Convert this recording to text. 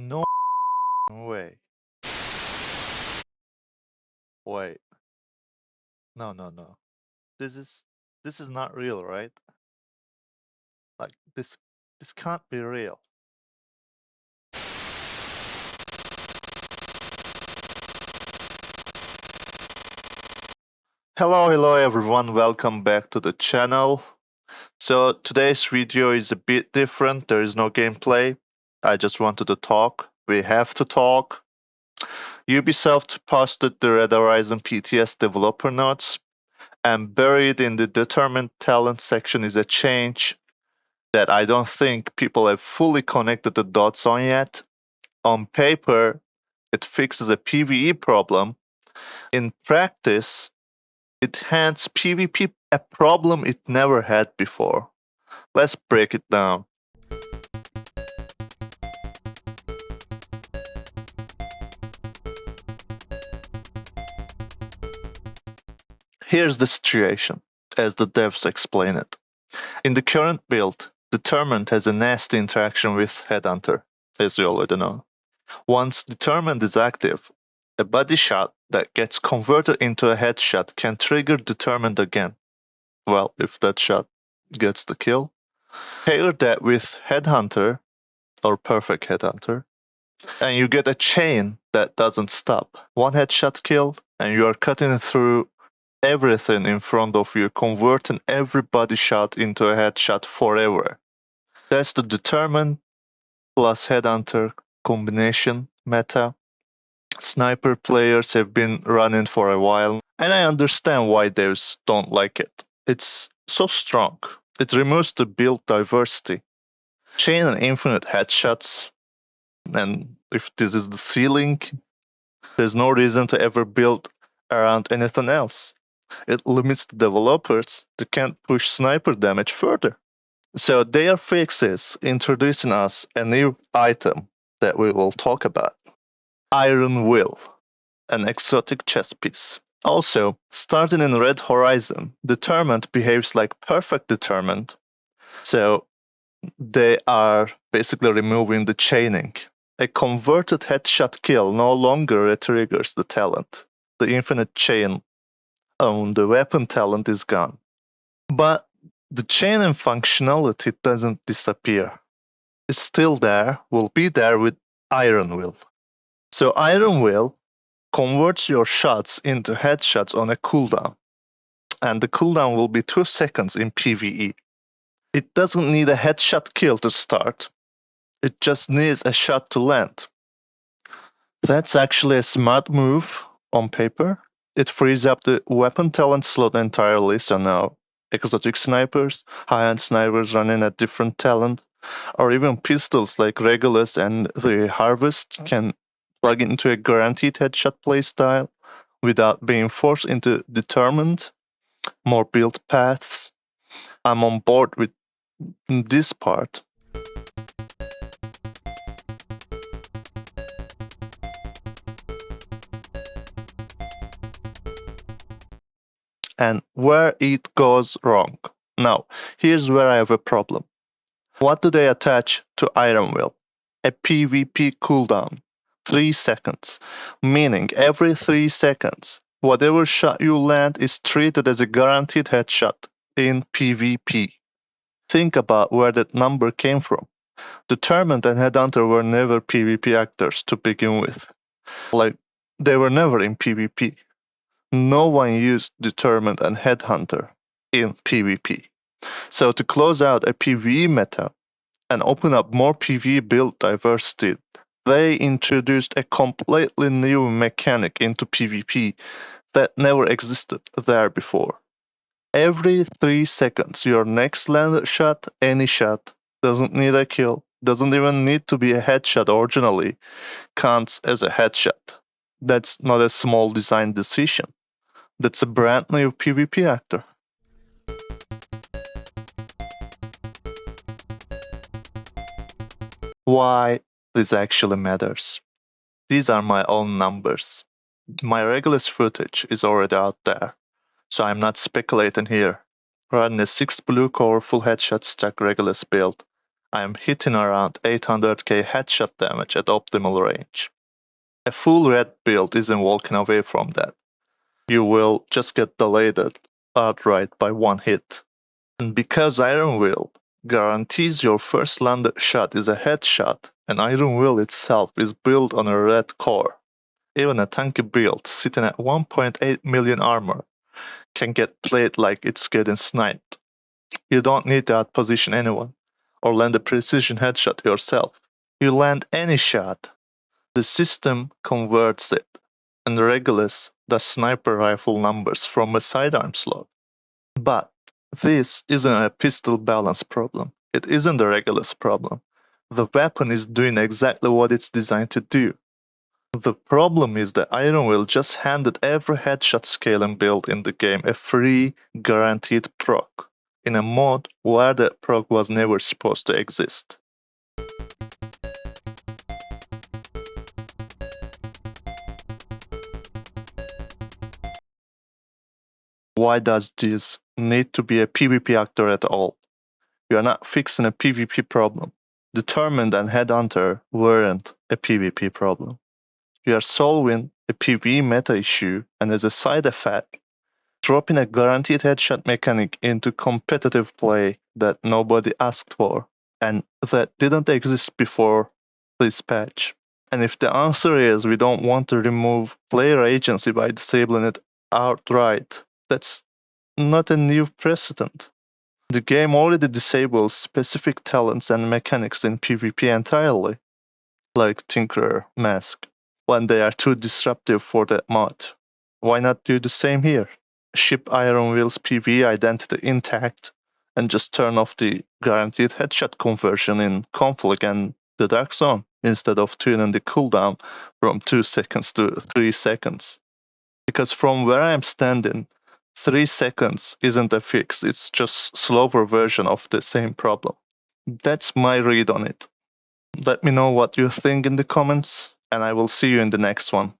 No way. Wait. No. This is not real, right? Like this can't be real. Hello everyone, welcome back to the channel. So today's video is a bit different. There is no gameplay. I just wanted to talk. We have to talk. Ubisoft posted the Red Horizon PTS developer notes, and buried in the determined talent section is a change that I don't think people have fully connected the dots on yet. On paper, it fixes a PvE problem. In practice, it hands PvP a problem it never had before. Let's break it down. Here's the situation, as the devs explain it. In the current build, Determined has a nasty interaction with Headhunter, as you already know. Once Determined is active, a body shot that gets converted into a headshot can trigger Determined again. Well, if that shot gets the kill. Pair that with Headhunter, or Perfect Headhunter, and you get a chain that doesn't stop. One headshot kill, and you are cutting through everything in front of you, converting every body shot into a headshot forever. That's the Determined plus Headhunter combination meta. Sniper players have been running for a while, and I understand why devs don't like it. It's so strong. It removes the build diversity. Chain and infinite headshots, and if this is the ceiling, there's no reason to ever build around anything else. It limits the developers. They can't push sniper damage further. So their fix is introducing us a new item that we will talk about. Iron Will, an exotic chess piece. Also, starting in Red Horizon, Determined behaves like Perfect Determined. So they are basically removing the chaining. A converted headshot kill no longer triggers the talent. The infinite chain on the weapon talent is gone. But the chaining functionality doesn't disappear. It's still there, will be there with Iron Will. So Iron Will converts your shots into headshots on a cooldown. And the cooldown will be 2 seconds in PvE. It doesn't need a headshot kill to start. It just needs a shot to land. That's actually a smart move on paper. It frees up the weapon talent slot entirely, so now exotic snipers, high-end snipers running at different talent, or even pistols like Regulus and The Harvest can plug into a guaranteed headshot playstyle without being forced into determined, more build paths. I'm on board with this part. And where it goes wrong. Now, here's where I have a problem. What do they attach to Iron Will? A PvP cooldown. 3 seconds. Meaning every 3 seconds, whatever shot you land is treated as a guaranteed headshot in PvP. Think about where that number came from. Determined and Headhunter were never PvP actors to begin with. Like, they were never in PvP. No one used Determined and Headhunter in PvP. So to close out a PvE meta and open up more PvE build diversity, they introduced a completely new mechanic into PvP that never existed there before. Every 3 seconds, your next landed shot, any shot, doesn't need a kill, doesn't even need to be a headshot originally, counts as a headshot. That's not a small design decision. That's a brand new PvP actor. Why this actually matters. These are my own numbers. My Regulus footage is already out there, so I'm not speculating here. Running a 6 blue core full headshot stack Regulus build, I am hitting around 800k headshot damage at optimal range. A full red build isn't walking away from that. You will just get deleted outright by one hit. And because Iron Will guarantees your first landed shot is a headshot, and Iron Will itself is built on a red core, even a tanky build sitting at 1.8 million armor can get played like it's getting sniped. You don't need to outposition anyone, or land a precision headshot yourself. You land any shot, the system converts it, and Regulus does sniper rifle numbers from a sidearm slot. But this isn't a pistol balance problem. It isn't a Regulus problem. The weapon is doing exactly what it's designed to do. The problem is that Iron Will just handed every headshot scale and build in the game a free, guaranteed proc, in a mod where that proc was never supposed to exist. Why does this need to be a PvP actor at all? You are not fixing a PvP problem. Determined and Headhunter weren't a PvP problem. You are solving a PvE meta issue, and as a side effect, dropping a guaranteed headshot mechanic into competitive play that nobody asked for, and that didn't exist before this patch. And if the answer is we don't want to remove player agency by disabling it outright, that's not a new precedent. The game already disables specific talents and mechanics in PvP entirely, like Tinkerer, Mask, when they are too disruptive for that mod. Why not do the same here? Ship Iron Will's PvE identity intact, and just turn off the guaranteed headshot conversion in Conflict and the Dark Zone, instead of tuning the cooldown from 2 seconds to 3 seconds. Because from where I am standing, 3 seconds isn't a fix, it's just slower version of the same problem. That's my read on it. Let me know what you think in the comments, and I will see you in the next one.